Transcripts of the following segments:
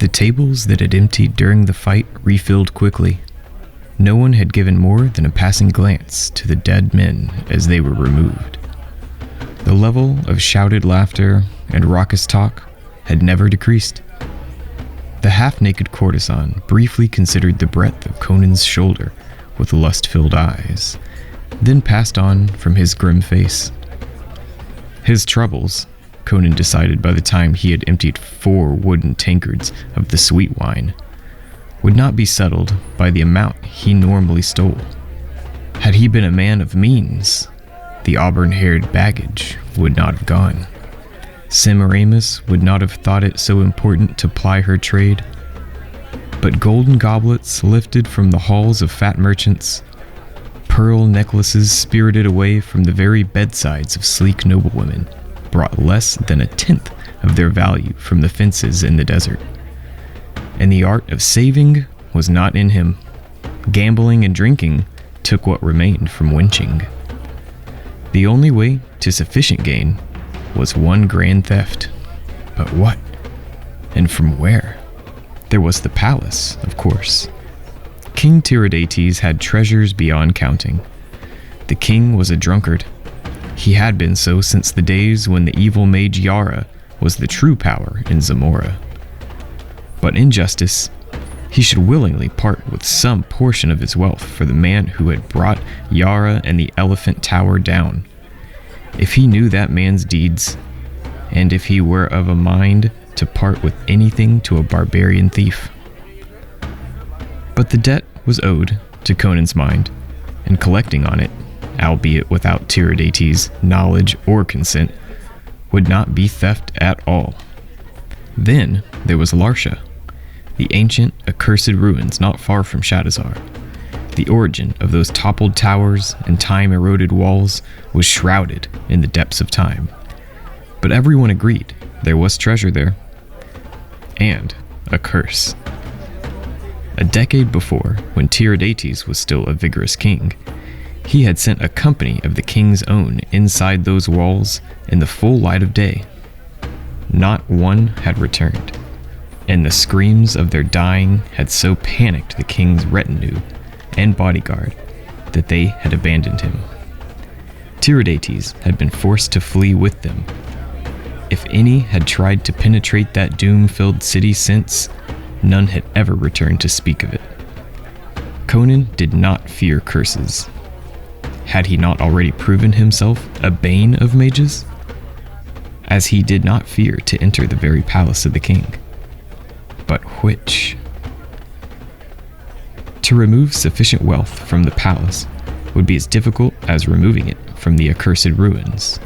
The tables that had emptied during the fight refilled quickly. No one had given more than a passing glance to the dead men as they were removed. The level of shouted laughter and raucous talk had never decreased. The half-naked courtesan briefly considered the breadth of Conan's shoulder with lust-filled eyes, then passed on from his grim face. His troubles, Conan decided by the time he had emptied 4 wooden tankards of the sweet wine, would not be settled by the amount he normally stole. Had he been a man of means, the auburn-haired baggage would not have gone. Semiramis would not have thought it so important to ply her trade. But golden goblets lifted from the halls of fat merchants, pearl necklaces spirited away from the very bedsides of sleek noblewomen, brought less than 1/10 of their value from the fences in the desert. And the art of saving was not in him. Gambling and drinking took what remained from wenching. The only way to sufficient gain was one grand theft. But what? And from where? There was the palace, of course. King Tiridates had treasures beyond counting. The king was a drunkard. He had been so since the days when the evil mage Yara was the true power in Zamora. But in justice, he should willingly part with some portion of his wealth for the man who had brought Yara and the Elephant Tower down. If he knew that man's deeds, and if he were of a mind to part with anything to a barbarian thief. But the debt was owed to Conan's mind, and collecting on it, albeit without Tiridates' knowledge or consent, would not be theft at all. Then there was Larsha, the ancient, accursed ruins not far from Shadazar. The origin of those toppled towers and time-eroded walls was shrouded in the depths of time. But everyone agreed there was treasure there. And a curse. A decade before, when Tiridates was still a vigorous king, he had sent a company of the king's own inside those walls in the full light of day. Not one had returned, and the screams of their dying had so panicked the king's retinue and bodyguard that they had abandoned him. Tiridates had been forced to flee with them. If any had tried to penetrate that doom-filled city since, none had ever returned to speak of it. Conan did not fear curses. Had he not already proven himself a bane of mages? As he did not fear to enter the very palace of the king. But which? To remove sufficient wealth from the palace would be as difficult as removing it from the accursed ruins.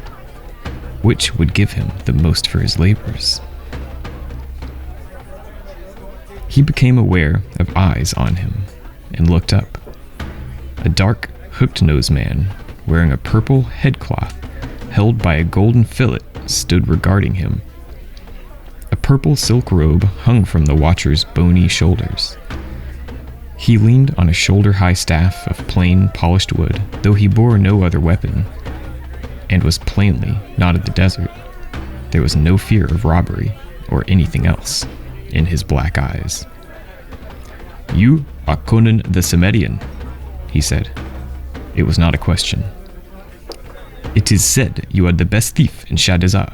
Which would give him the most for his labors? He became aware of eyes on him and looked up. A dark, hooked-nosed man wearing a purple headcloth held by a golden fillet stood regarding him. A purple silk robe hung from the watcher's bony shoulders. He leaned on a shoulder-high staff of plain, polished wood, though he bore no other weapon, and was plainly not of the desert. There was no fear of robbery or anything else in his black eyes. "You are Conan the Cimmerian," he said. It was not a question. "It is said you are the best thief in Shadazar."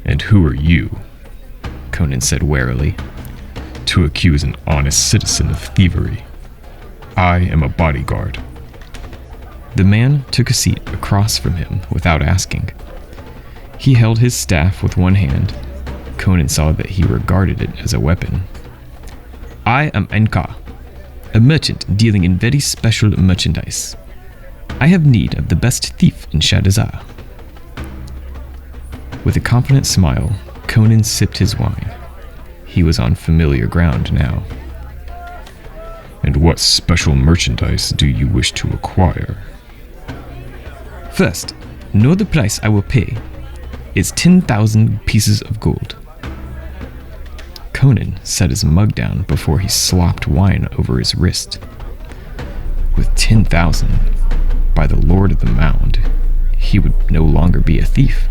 "And who are you," Conan said warily, "to accuse an honest citizen of thievery? I am a bodyguard." The man took a seat across from him without asking. He held his staff with one hand. Conan saw that he regarded it as a weapon. "I am Enka, a merchant dealing in very special merchandise. I have need of the best thief in Shadazar." With a confident smile, Conan sipped his wine. He was on familiar ground now. "And what special merchandise do you wish to acquire?" "First, know the price I will pay. It's 10,000 pieces of gold." Conan set his mug down before he slopped wine over his wrist. With 10,000, by the Lord of the Mound, he would no longer be a thief.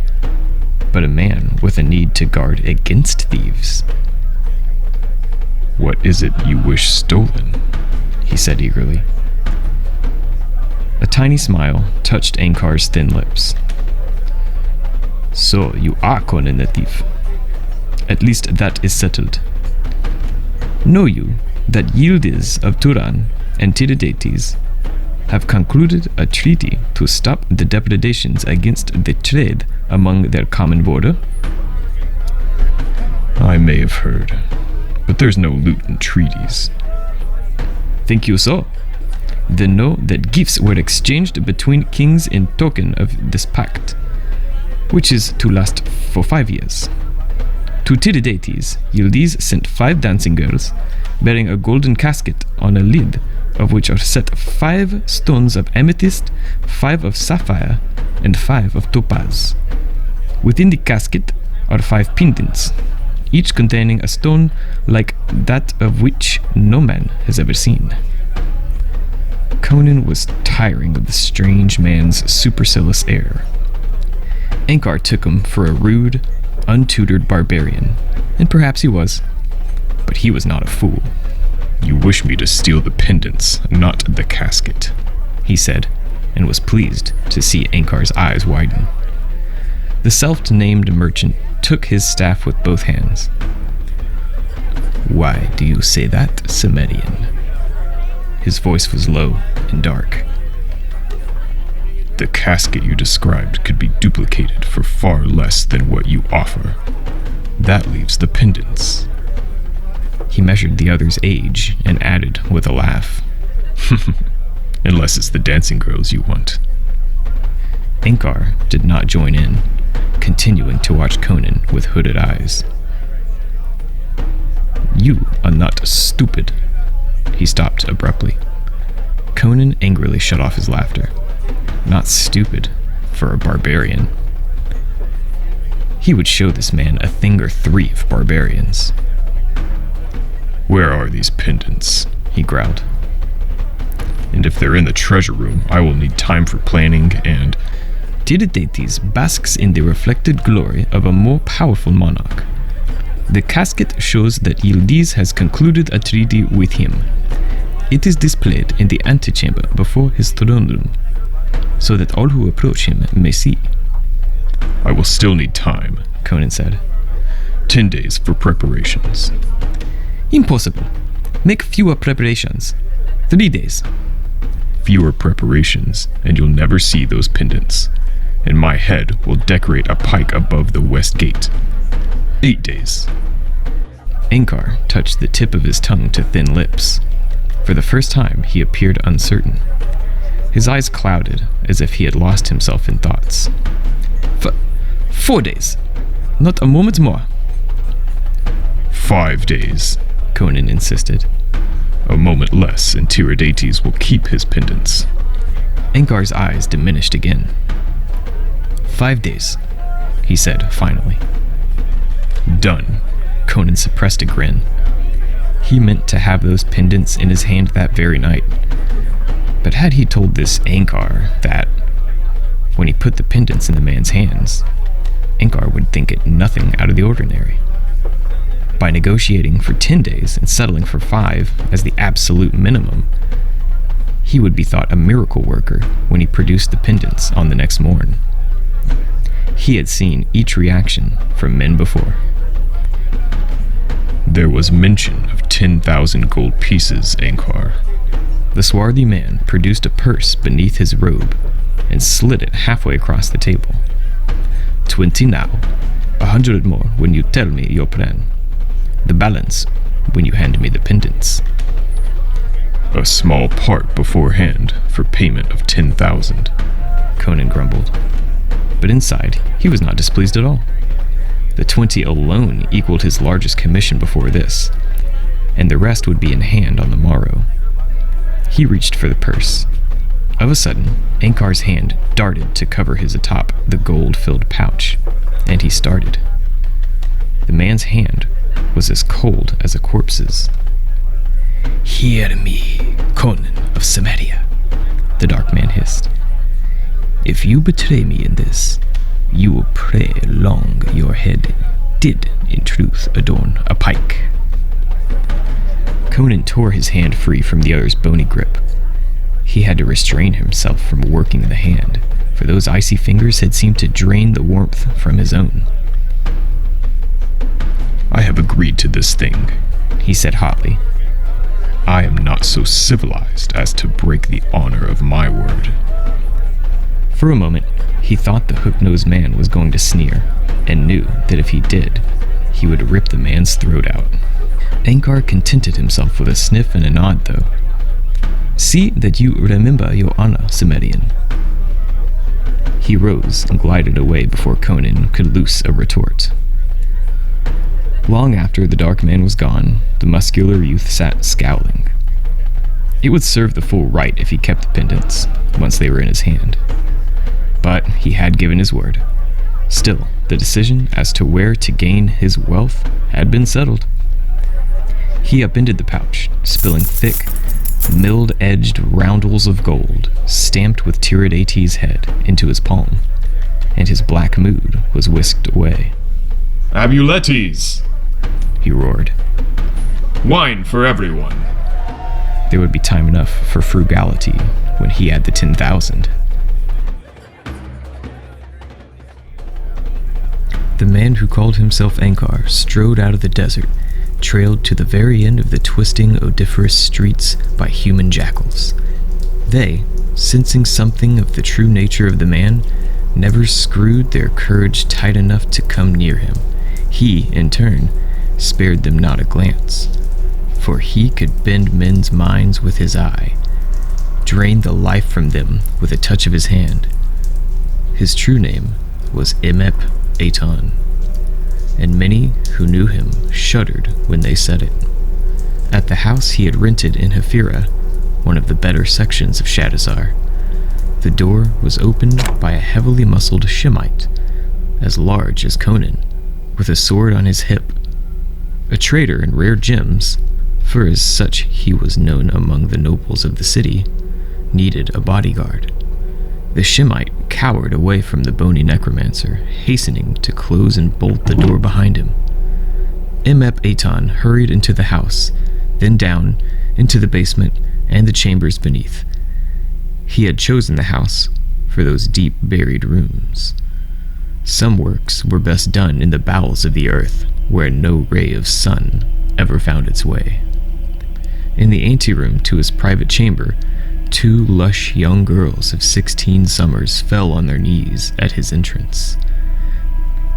but a man with a need to guard against thieves. "What is it you wish stolen?" he said eagerly. A tiny smile touched Ankar's thin lips. "So you are Conan the thief. At least that is settled. Know you that Yildiz of Turan and Tiridates have concluded a treaty to stop the depredations against the trade among their common border?" "I may have heard, but there's no loot in treaties." "Think you so? Then know that gifts were exchanged between kings in token of this pact, which is to last for 5 years. To Tiridates, Yildiz sent 5 dancing girls, bearing a golden casket on a lid, of which are set 5 stones of amethyst, 5 of sapphire, and 5 of topaz. Within the casket are 5 pendants, each containing a stone like that of which no man has ever seen." Conan was tiring of the strange man's supercilious air. Ankar took him for a rude, untutored barbarian, and perhaps he was, but he was not a fool. "You wish me to steal the pendants, not the casket," he said, and was pleased to see Ankar's eyes widen. The self-named merchant took his staff with both hands. "Why do you say that, Cimmerian?" His voice was low and dark. "The casket you described could be duplicated for far less than what you offer. That leaves the pendants." He measured the other's age and added with a laugh, "Unless it's the dancing girls you want." Ankar did not join in, continuing to watch Conan with hooded eyes. "You are not stupid." He stopped abruptly. Conan angrily shut off his laughter. Not stupid for a barbarian. He would show this man a thing or 3 of barbarians. "Where are these pendants?" he growled. "And if they're in the treasure room, I will need time for planning and—" Tiridates basks in the reflected glory of a more powerful monarch. The casket shows that Yildiz has concluded a treaty with him. It is displayed in the antechamber before his throne room, so that all who approach him may see." "I will still need time," Conan said. 10 days for preparations." "Impossible. Make fewer preparations. 3 days. "Fewer preparations, and you'll never see those pendants. And my head will decorate a pike above the west gate. 8 days. Ankar touched the tip of his tongue to thin lips. For the first time, he appeared uncertain. His eyes clouded, as if he had lost himself in thoughts. 4 days. Not a moment more." 5 days, Conan insisted. "A moment less, and Tiridates will keep his pendants." Ankar's eyes diminished again. 5 days, he said finally. Done. Conan suppressed a grin. He meant to have those pendants in his hand that very night. But had he told this Ankar that, when he put the pendants in the man's hands, Ankar would think it nothing out of the ordinary. By negotiating for 10 days and settling for 5 as the absolute minimum, he would be thought a miracle worker when he produced the pendants on the next morn. He had seen each reaction from men before. "There was mention of 10,000 gold pieces, Ankar." The swarthy man produced a purse beneath his robe and slid it halfway across the table. 20 now, 100 more when you tell me your plan. The balance when you hand me the pendants. "A small part beforehand for payment of 10,000, Conan grumbled. But inside, he was not displeased at all. The 20 alone equaled his largest commission before this, and the rest would be in hand on the morrow. He reached for the purse. Of a sudden, Ankar's hand darted to cover his atop the gold-filled pouch, and he started. The man's hand was as cold as a corpse's. "Hear me, Conan of Samaria," the dark man hissed. "If you betray me in this, You will pray long your head did, in truth, adorn a pike. Conan tore his hand free from the other's bony grip. He had to restrain himself from working the hand, for those icy fingers had seemed to drain the warmth from his own. I have agreed to this thing, he said hotly. I am not so civilized as to break the honor of my word. For a moment, he thought the hook-nosed man was going to sneer, and knew that if he did, he would rip the man's throat out. Ankar contented himself with a sniff and a nod, though. See that you remember your honor, Cimmerian. He rose and glided away before Conan could loose a retort. Long after the dark man was gone, the muscular youth sat scowling. It would serve the fool right if he kept the pendants, once they were in his hand. But he had given his word. Still, the decision as to where to gain his wealth had been settled. He upended the pouch, spilling thick, milled-edged roundels of gold, stamped with Tiridates' head, into his palm, and his black mood was whisked away. Amuletes! He roared. Wine for everyone! There would be time enough for frugality when he had the 10,000. The man who called himself Ankar strode out of the desert, trailed to the very end of the twisting, odoriferous streets by human jackals. They, sensing something of the true nature of the man, never screwed their courage tight enough to come near him. He, in turn, spared them not a glance, for he could bend men's minds with his eye, drain the life from them with a touch of his hand. His true name was Imep Aton, and many who knew him shuddered when they said it. At the house he had rented in Hafira, one of the better sections of Shadizar, the door was opened by a heavily muscled Shemite, as large as Conan, with a sword on his hip. A trader in rare gems, for as such he was known among the nobles of the city, needed a bodyguard. The Shemite cowered away from the bony necromancer, hastening to close and bolt the door behind him. Imep Aton hurried into the house, then down into the basement and the chambers beneath. He had chosen the house for those deep buried rooms. Some works were best done in the bowels of the earth, where no ray of sun ever found its way. In the anteroom to his private chamber, 2 lush young girls of 16 summers fell on their knees at his entrance.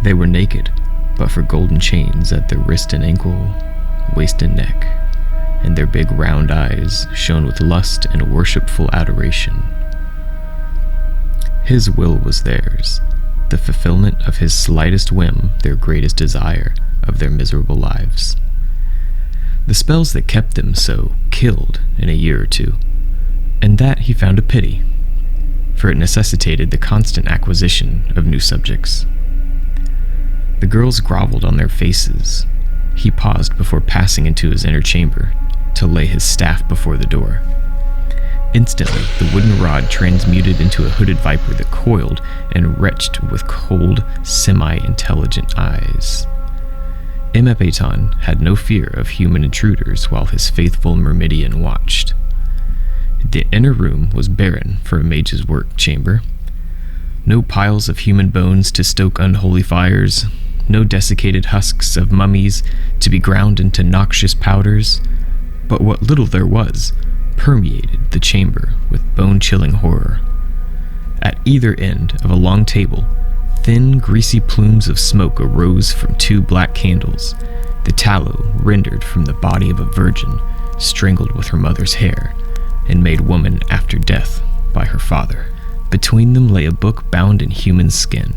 They were naked, but for golden chains at their wrist and ankle, waist and neck, and their big round eyes shone with lust and worshipful adoration. His will was theirs, the fulfillment of his slightest whim their greatest desire of their miserable lives. The spells that kept them so killed in a year or two, and that he found a pity, for it necessitated the constant acquisition of new subjects. The girls groveled on their faces. He paused before passing into his inner chamber to lay his staff before the door. Instantly, the wooden rod transmuted into a hooded viper that coiled and retched with cold, semi-intelligent eyes. Imep Aton had no fear of human intruders while his faithful Myrmidian watched. The inner room was barren for a mage's work chamber. No piles of human bones to stoke unholy fires, no desiccated husks of mummies to be ground into noxious powders, but what little there was permeated the chamber with bone-chilling horror. At either end of a long table, thin, greasy plumes of smoke arose from 2 black candles, the tallow rendered from the body of a virgin strangled with her mother's hair and made woman after death by her father. Between them lay a book bound in human skin,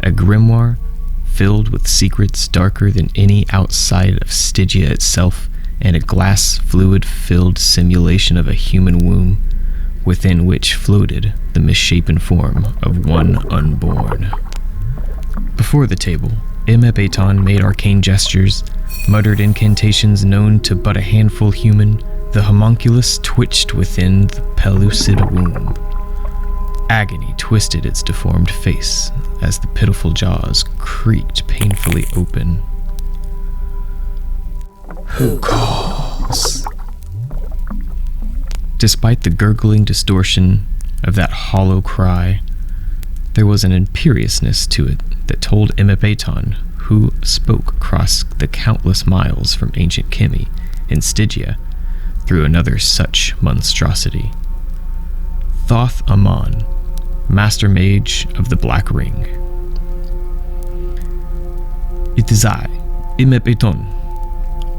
a grimoire filled with secrets darker than any outside of Stygia itself, and a glass fluid-filled simulation of a human womb, within which floated the misshapen form of one unborn. Before the table, Imep Aton made arcane gestures, muttered incantations known to but a handful human. The homunculus twitched within the pellucid womb. Agony twisted its deformed face as the pitiful jaws creaked painfully open. Who calls? Despite the gurgling distortion of that hollow cry, there was an imperiousness to it that told Emepeton, who spoke across the countless miles from ancient Kimi in Stygia through another such monstrosity. Thoth Amon, Master Mage of the Black Ring. It is I, Emepeton.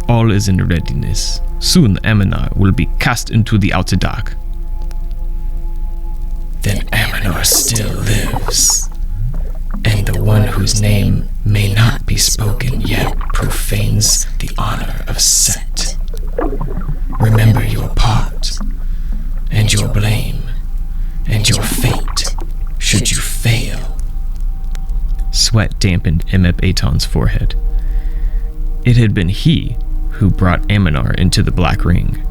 All is in readiness. Soon Aminar will be cast into the outer dark. Then Aminar still lives, and the one whose name may not be spoken yet profanes the honor of Set. Remember your part, and your blame, and your fate, should you fail. Sweat dampened Emepeton's forehead. It had been he who brought Aminar into the Black Ring.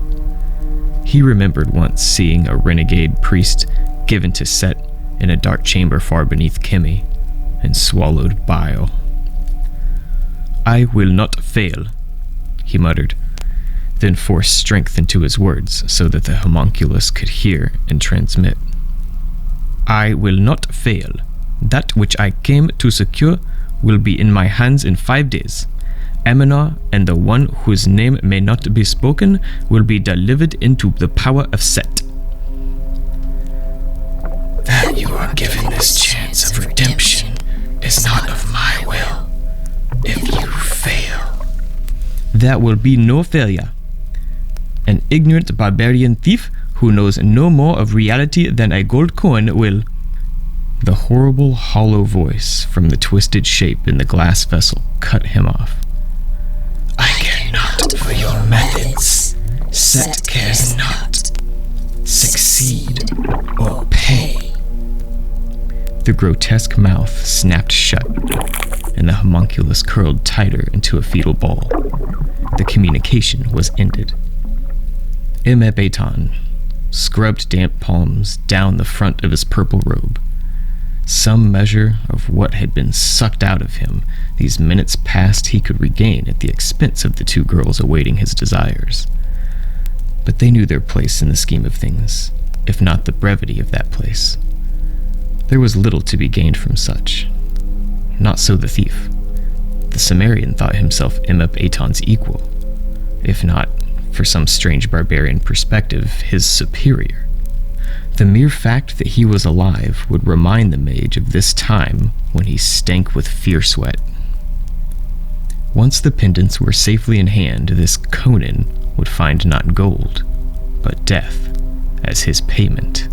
He remembered once seeing a renegade priest given to Set in a dark chamber far beneath Kimi, and swallowed bile. I will not fail, he muttered, then forced strength into his words so that the homunculus could hear and transmit. I will not fail. That which I came to secure will be in my hands in 5 days. Aminar and the one whose name may not be spoken will be delivered into the power of Set. That you are given this chance of redemption is not of my will. If you fail, There will be no failure. An ignorant barbarian thief who knows no more of reality than a gold coin will. The horrible, hollow voice from the twisted shape in the glass vessel cut him off. I care not for your methods. Set cares not. Succeed or pay. The grotesque mouth snapped shut, and the homunculus curled tighter into a fetal ball. The communication was ended. Emepeton scrubbed damp palms down the front of his purple robe. Some measure of what had been sucked out of him these minutes past he could regain at the expense of the two girls awaiting his desires. But they knew their place in the scheme of things, if not the brevity of that place. There was little to be gained from such. Not so the thief. The Cimmerian thought himself Emepeton's equal, if not, for some strange barbarian perspective, his superior. The mere fact that he was alive would remind the mage of this time when he stank with fear sweat. Once the pendants were safely in hand, this Conan would find not gold, but death as his payment.